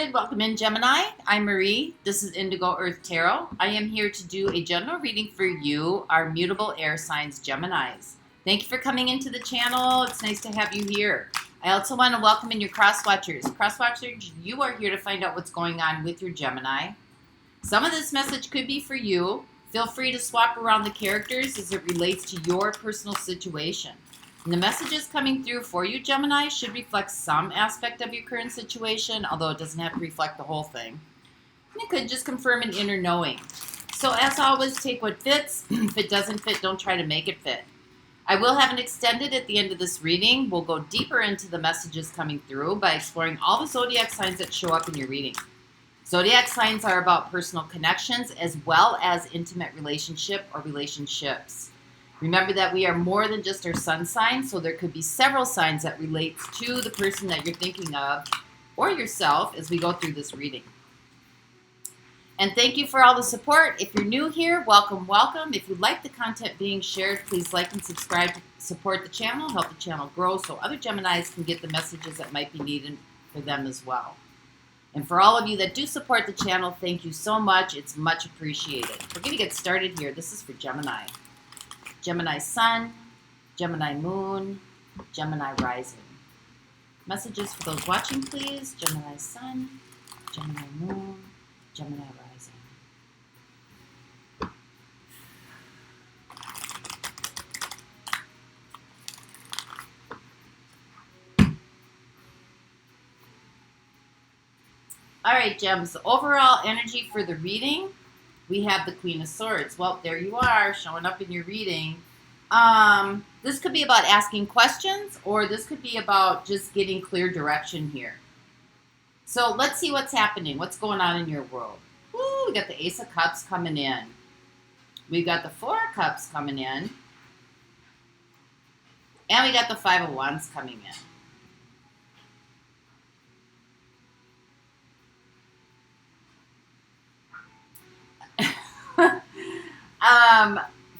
started. Welcome in, Gemini. I'm Marie. This is Indigo Earth Tarot. I am here to do a general reading for you, our mutable air signs, Geminis. Thank you for coming into the channel. It's nice to have you here. I also want to welcome in your cross-watchers. Cross-watchers, you are here to find out what's going on with your Gemini. Some of this message could be for you. Feel free to swap around the characters as it relates to your personal situation. And the messages coming through for you, Gemini, should reflect some aspect of your current situation, although it doesn't have to reflect the whole thing. And it could just confirm an inner knowing. So as always, take what fits. If it doesn't fit, don't try to make it fit. I will have an extended at the end of this reading. We'll go deeper into the messages coming through by exploring all the zodiac signs that show up in your reading. Zodiac signs are about personal connections as well as intimate relationship or relationships. Remember that we are more than just our sun sign, so there could be several signs that relate to the person that you're thinking of or yourself as we go through this reading. And thank you for all the support. If you're new here, welcome, welcome. If you like the content being shared, please like and subscribe to support the channel, help the channel grow so other Geminis can get the messages that might be needed for them as well. And for all of you that do support the channel, thank you so much. It's much appreciated. We're going to get started here. This is for Gemini. Gemini Sun, Gemini Moon, Gemini Rising. Messages for those watching, please. Gemini Sun, Gemini Moon, Gemini Rising. All right, Gems. The overall energy for the reading, we have the Queen of Swords. Well, there you are, showing up in your reading. This could be about asking questions, or this could be about just getting clear direction here. So let's see what's happening. What's going on in your world? Woo, we got the Ace of Cups coming in. We got the Four of Cups coming in. And we got the Five of Wands coming in.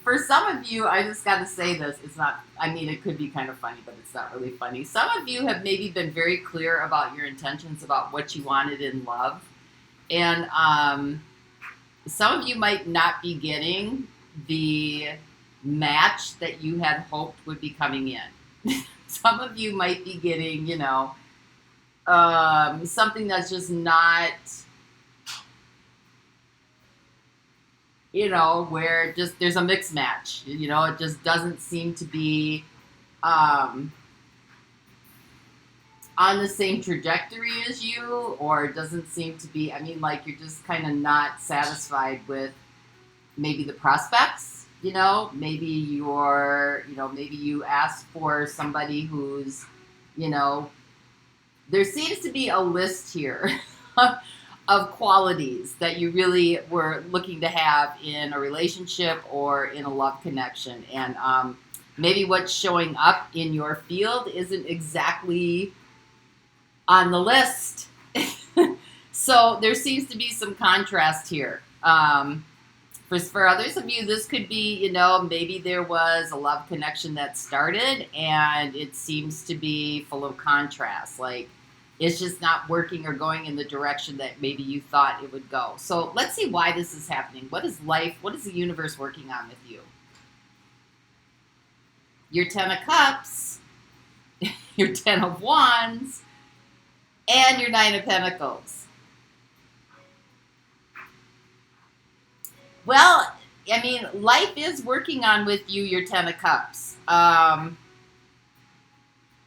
For some of you, I just got to say this. It's not, I mean, it could be kind of funny, but it's not really funny. Some of you have maybe been very clear about your intentions about what you wanted in love. And some of you might not be getting the match that you had hoped would be coming in. Some of you might be getting, you know, something that's just not, you know, where just there's a mixed match. You know, it just doesn't seem to be on the same trajectory as you, or it doesn't seem to be, I mean, like you're just kind of not satisfied with maybe the prospects, you know, maybe you're, you know, maybe you ask for somebody who's, you know, there seems to be a list here of qualities that you really were looking to have in a relationship or in a love connection. And maybe what's showing up in your field isn't exactly on the list. So there seems to be some contrast here. For others of you, this could be, you know, maybe there was a love connection that started and it seems to be full of contrast. Like, it's just not working or going in the direction that maybe you thought it would go. So let's see why this is happening. What is life? What is the universe working on with you? Your Ten of Cups, your Ten of Wands, and your Nine of Pentacles. Well, I mean, life is working on with you your Ten of Cups.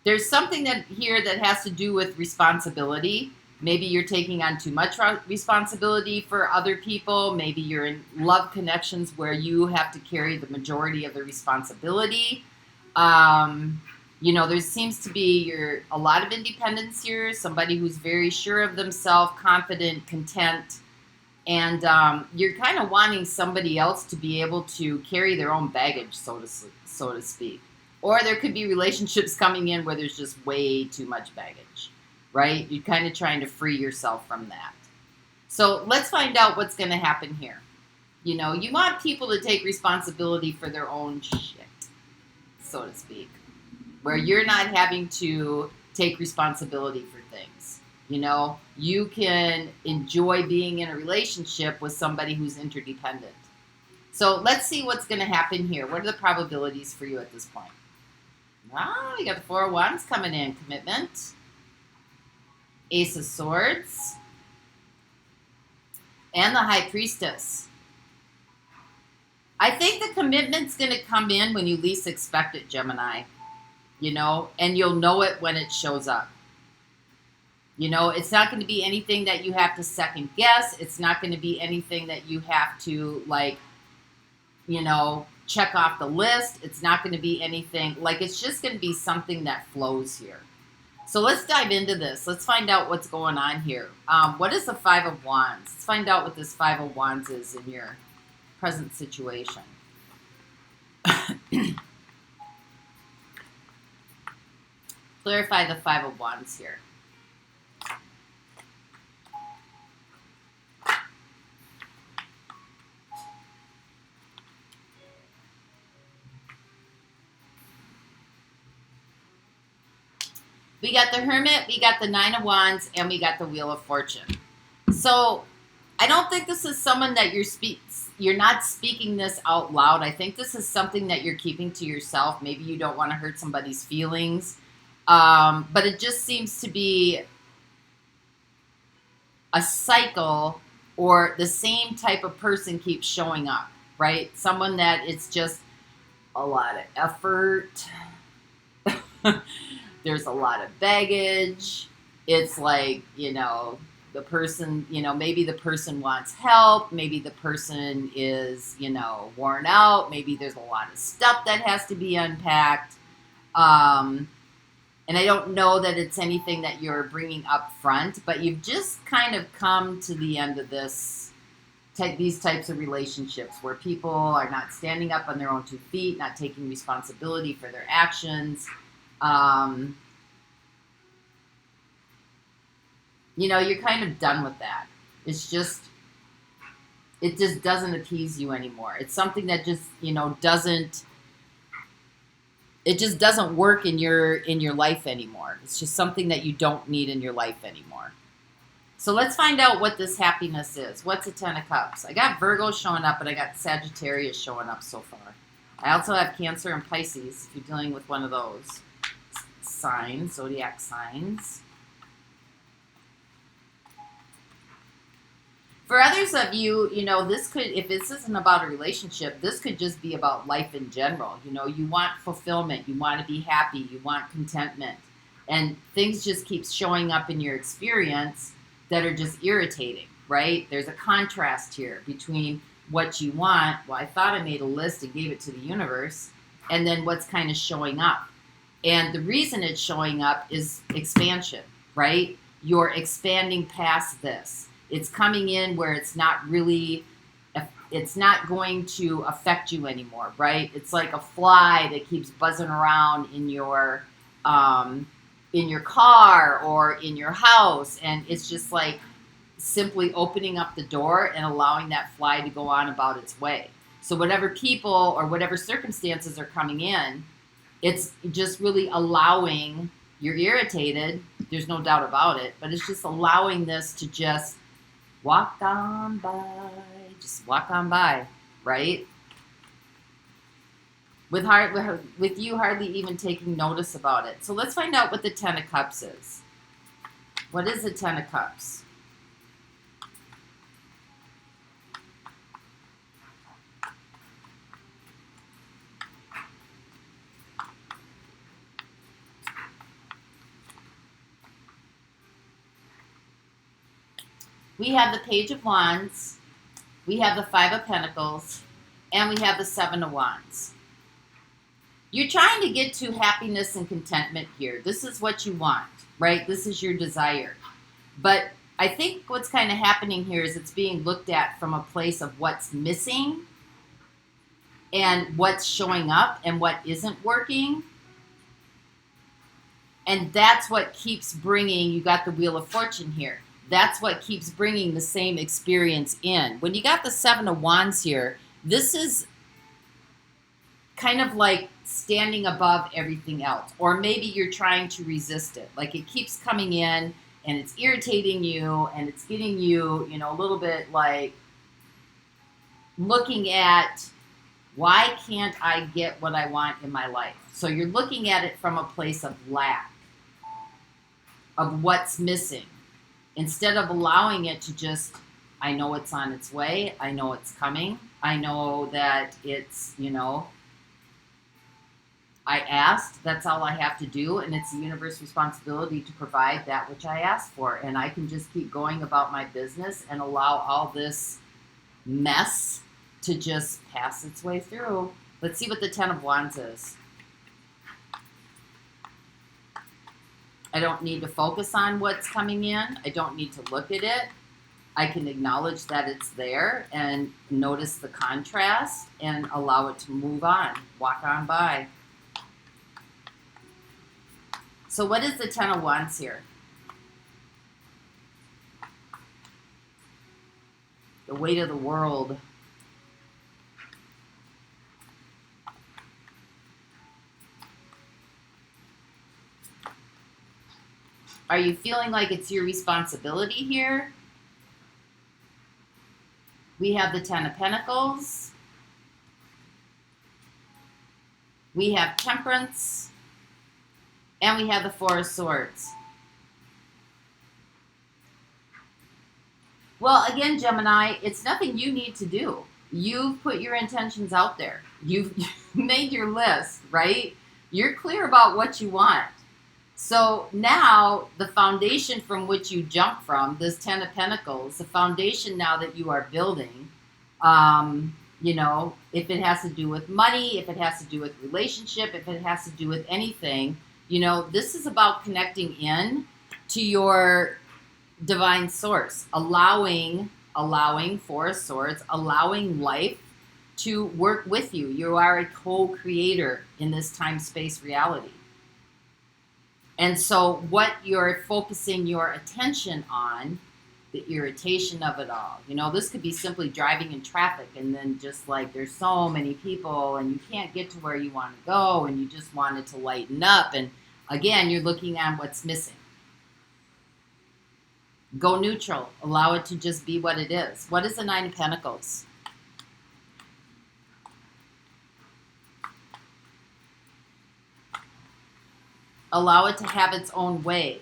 There's something that here that has to do with responsibility. Maybe you're taking on too much responsibility for other people. Maybe you're in love connections where you have to carry the majority of the responsibility. You know, there seems to be a lot of independence here. Somebody who's very sure of themselves, confident, content. And you're kind of wanting somebody else to be able to carry their own baggage, so to speak. Or there could be relationships coming in where there's just way too much baggage, right? You're kind of trying to free yourself from that. So let's find out what's going to happen here. You know, you want people to take responsibility for their own shit, so to speak, where you're not having to take responsibility for things. You know, you can enjoy being in a relationship with somebody who's interdependent. So let's see what's going to happen here. What are the probabilities for you at this point? Ah, you got the Four of Wands coming in. Commitment. Ace of Swords. And the High Priestess. I think the commitment's going to come in when you least expect it, Gemini. You know, and you'll know it when it shows up. You know, it's not going to be anything that you have to second guess. It's not going to be anything that you have to, like, you know, check off the list. It's not going to be anything, like, it's just going to be something that flows here. So let's dive into this. Let's find out what's going on here. What is the Five of Wands? Let's find out what this Five of Wands is in your present situation. Clarify the Five of Wands here. We got the Hermit, we got the Nine of Wands, and we got the Wheel of Fortune. So I don't think this is someone that you're not speaking this out loud. I think this is something that you're keeping to yourself. Maybe you don't want to hurt somebody's feelings. But it just seems to be a cycle, or the same type of person keeps showing up, right? Someone that it's just a lot of effort. There's a lot of baggage. It's like, you know, the person, you know, maybe the person wants help. Maybe the person is, you know, worn out. Maybe there's a lot of stuff that has to be unpacked. And I don't know that it's anything that you're bringing up front, but you've just kind of come to the end of these types of relationships where people are not standing up on their own 2 feet, not taking responsibility for their actions. You know, you're kind of done with that. It just doesn't appease you anymore. It's something that just, you know, it just doesn't work in your life anymore. It's just something that you don't need in your life anymore. So let's find out what this happiness is. What's a Ten of Cups? I got Virgo showing up, but I got Sagittarius showing up so far. I also have Cancer and Pisces, if you're dealing with one of those signs, zodiac signs. For others of you, you know, this could, if this isn't about a relationship, this could just be about life in general. You know, you want fulfillment, you want to be happy, you want contentment, and things just keep showing up in your experience that are just irritating, right? There's a contrast here between what you want. Well, I thought I made a list and gave it to the universe, and then what's kind of showing up. And the reason it's showing up is expansion, right? You're expanding past this. It's coming in where it's not going to affect you anymore, right? It's like a fly that keeps buzzing around in your car or in your house, and it's just like simply opening up the door and allowing that fly to go on about its way. So whatever people or whatever circumstances are coming in, it's just really allowing, you're irritated, there's no doubt about it, but it's just allowing this to just walk on by, right? With you hardly even taking notice about it. So let's find out what the Ten of Cups is. What is the Ten of Cups? We have the Page of Wands, we have the Five of Pentacles, and we have the Seven of Wands. You're trying to get to happiness and contentment here. This is what you want, right? This is your desire. But I think what's kind of happening here is it's being looked at from a place of what's missing and what's showing up and what isn't working. And that's what keeps bringing, you got the Wheel of Fortune here. That's what keeps bringing the same experience in. When you got the Seven of Wands here, this is kind of like standing above everything else. Or maybe you're trying to resist it. Like it keeps coming in and it's irritating you, and it's getting you, a little bit like looking at, why can't I get what I want in my life? So you're looking at it from a place of lack, of what's missing, instead of allowing it to just, I know it's on its way, I know it's coming, I know that it's, I asked, that's all I have to do, and it's the universe's responsibility to provide that which I asked for, and I can just keep going about my business and allow all this mess to just pass its way through. Let's see what the Ten of Wands is. I don't need to focus on what's coming in. I don't need to look at it. I can acknowledge that it's there and notice the contrast and allow it to move on, walk on by. So what is the Ten of Wands here? The weight of the world. Are you feeling like it's your responsibility here? We have the Ten of Pentacles. We have Temperance. And we have the Four of Swords. Well, again, Gemini, it's nothing you need to do. You've put your intentions out there. You've made your list, right? You're clear about what you want. So now the foundation from which you jump from, this Ten of Pentacles, the foundation now that you are building, if it has to do with money, if it has to do with relationship, if it has to do with anything, this is about connecting in to your divine source, allowing Four of Swords, allowing life to work with you. You are a co-creator in this time-space reality. And so what you're focusing your attention on, the irritation of it all, this could be simply driving in traffic and then just like there's so many people and you can't get to where you want to go and you just want it to lighten up. And again, you're looking at what's missing. Go neutral. Allow it to just be what it is. What is the Nine of Pentacles? Allow it to have its own way.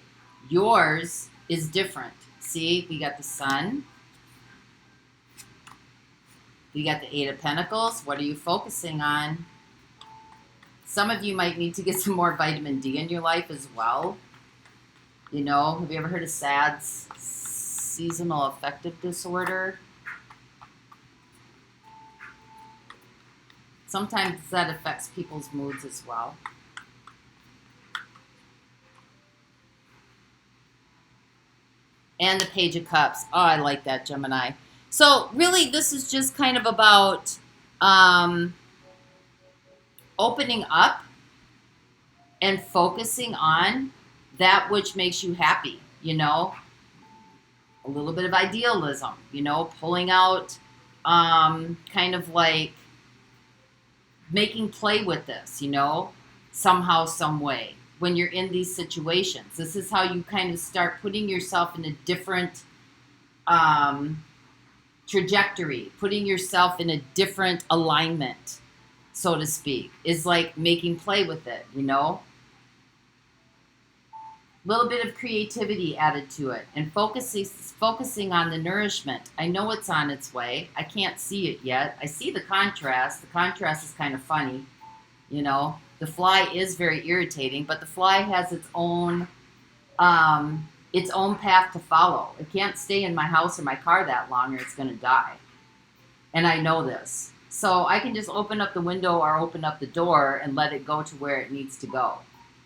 Yours is different. See, we got the Sun. We got the Eight of Pentacles. What are you focusing on? Some of you might need to get some more vitamin D in your life as well. Have you ever heard of SADS, seasonal affective disorder? Sometimes that affects people's moods as well. And the Page of Cups. Oh, I like that, Gemini. So really, this is just kind of about opening up and focusing on that which makes you happy, a little bit of idealism, pulling out kind of like making play with this, somehow, some way. When you're in these situations, this is how you kind of start putting yourself in a different trajectory, putting yourself in a different alignment, so to speak, is like making play with it, Little bit of creativity added to it and focusing on the nourishment. I know it's on its way. I can't see it yet. I see the contrast. The contrast is kind of funny, The fly is very irritating, but the fly has its own path to follow. It can't stay in my house or my car that long or it's going to die. And I know this. So I can just open up the window or open up the door and let it go to where it needs to go.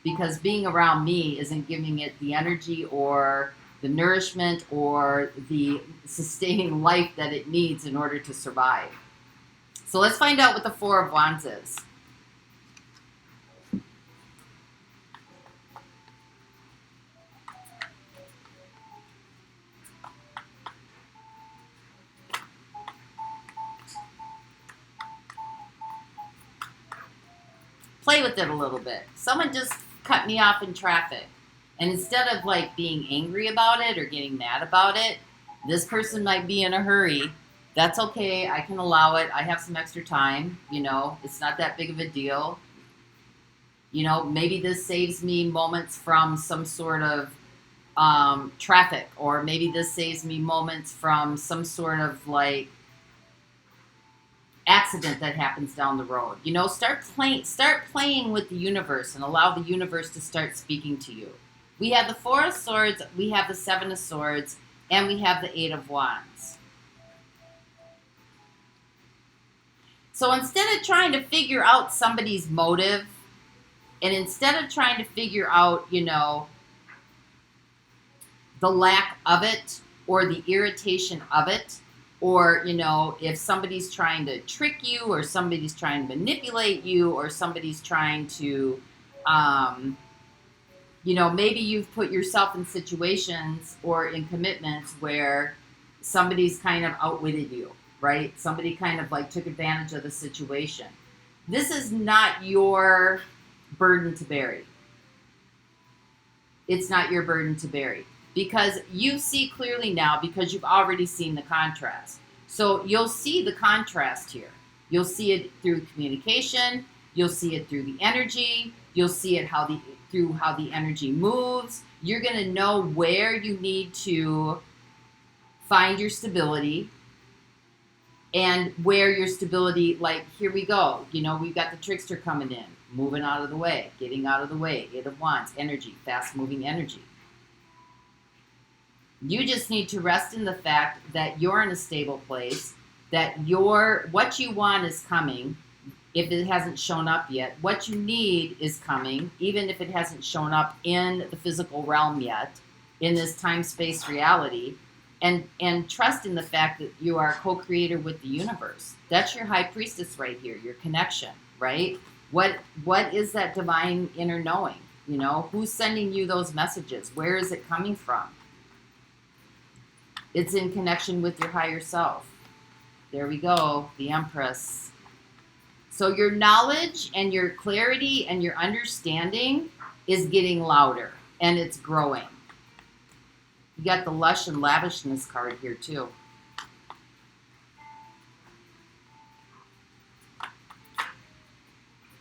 Because being around me isn't giving it the energy or the nourishment or the sustaining life that it needs in order to survive. So let's find out what the Four of Wands is. Play with it a little bit. Someone just cut me off in traffic. And instead of like being angry about it or getting mad about it, this person might be in a hurry. That's okay. I can allow it. I have some extra time. It's not that big of a deal. Maybe this saves me moments from some sort of traffic, or maybe this saves me moments from some sort of like accident that happens down the road. Start playing with the universe and allow the universe to start speaking to you. We have the Four of Swords, we have the Seven of Swords, and we have the Eight of Wands. So instead of trying to figure out somebody's motive, and instead of trying to figure out, the lack of it or the irritation of it, or, if somebody's trying to trick you, or somebody's trying to manipulate you, or somebody's trying to, maybe you've put yourself in situations or in commitments where somebody's kind of outwitted you, right? Somebody kind of like took advantage of the situation. This is not your burden to bear. It's not your burden to bear. Because you see clearly now, because you've already seen the contrast. So you'll see the contrast here. You'll see it through communication. You'll see it through the energy. You'll see it through how the energy moves. You're going to know where you need to find your stability, and where your stability, like here we go. We've got the trickster coming in, moving out of the way, getting out of the way. Eight of Wands, energy, fast moving energy. You just need to rest in the fact that you're in a stable place, that what you want is coming. If it hasn't shown up yet, what you need is coming, even if it hasn't shown up in the physical realm yet, in this time-space reality, and trust in the fact that you are a co-creator with the universe. That's your high priestess right here, your connection, right? What is that divine inner knowing? Who's sending you those messages? Where is it coming from? It's in connection with your higher self. There we go, the Empress. So your knowledge and your clarity and your understanding is getting louder, and it's growing. You got the lush and lavishness card here too.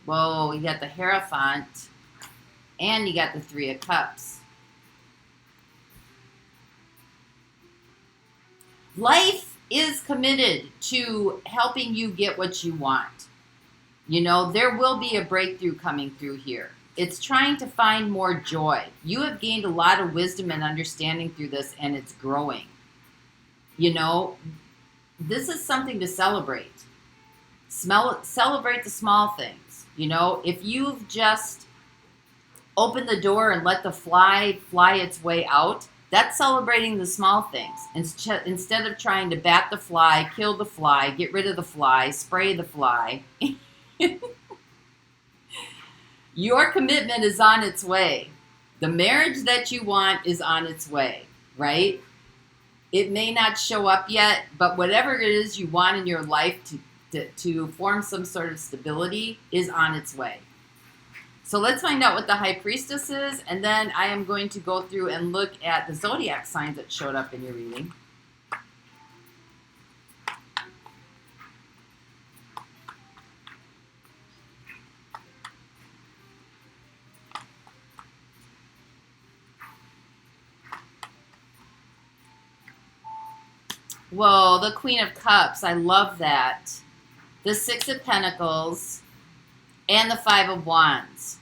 Whoa, you got the Hierophant, and you got the Three of Cups. Life is committed to helping you get what you want. There will be a breakthrough coming through here. It's trying to find more joy. You have gained a lot of wisdom and understanding through this, and it's growing. This is something to celebrate. Celebrate the small things. If you've just opened the door and let the fly its way out, that's celebrating the small things. Instead of trying to bat the fly, kill the fly, get rid of the fly, spray the fly. Your commitment is on its way. The marriage that you want is on its way, right? It may not show up yet, but whatever it is you want in your life to form some sort of stability is on its way. So let's find out what the High Priestess is, and then I am going to go through and look at the zodiac signs that showed up in your reading. Whoa, the Queen of Cups. I love that. The Six of Pentacles and the Five of Wands.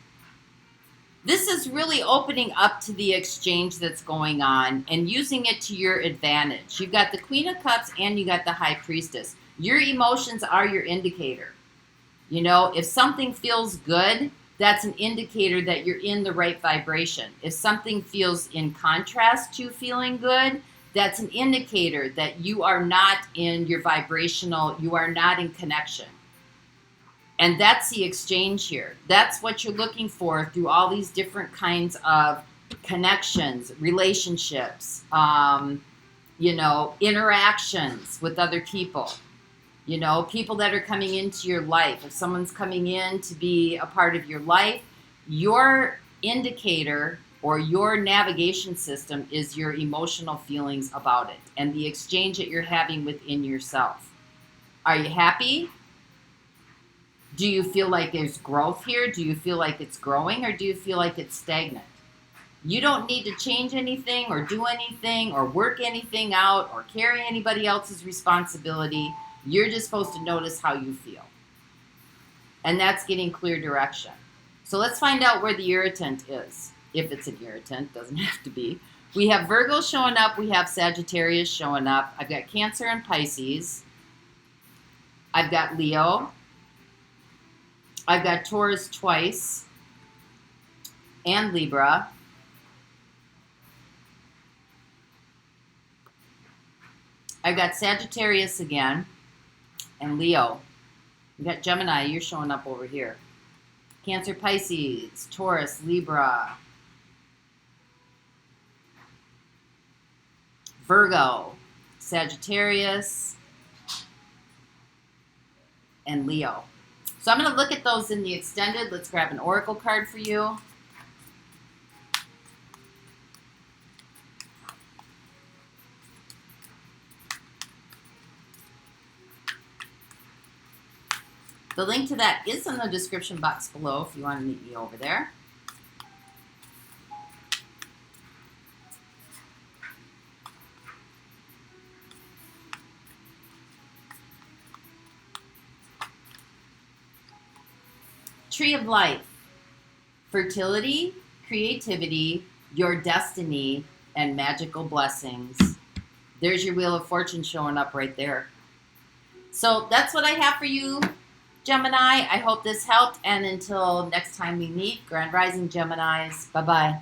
This is really opening up to the exchange that's going on and using it to your advantage. You've got the Queen of Cups and you got the High Priestess. Your emotions are your indicator. If something feels good, that's an indicator that you're in the right vibration. If something feels in contrast to feeling good, that's an indicator that you are not in your vibrational, you are not in connection. And that's the exchange here. That's what you're looking for through all these different kinds of connections, relationships, interactions with other people. People that are coming into your life. If someone's coming in to be a part of your life, your indicator or your navigation system is your emotional feelings about it and the exchange that you're having within yourself. Are you happy? Do you feel like there's growth here? Do you feel like it's growing, or do you feel like it's stagnant? You don't need to change anything or do anything or work anything out or carry anybody else's responsibility. You're just supposed to notice how you feel. And that's getting clear direction. So let's find out where the irritant is. If it's an irritant, doesn't have to be. We have Virgo showing up. We have Sagittarius showing up. I've got Cancer and Pisces. I've got Leo. I've got Taurus twice. And Libra. I've got Sagittarius again. And Leo. We've got Gemini. You're showing up over here. Cancer, Pisces, Taurus, Libra. Virgo, Sagittarius, and Leo. So I'm going to look at those in the extended. Let's grab an oracle card for you. The link to that is in the description box below if you want to meet me over there. Tree of Life, fertility, creativity, your destiny, and magical blessings. There's your Wheel of Fortune showing up right there. So that's what I have for you, Gemini. I hope this helped, and until next time we meet, Grand Rising Geminis, bye-bye.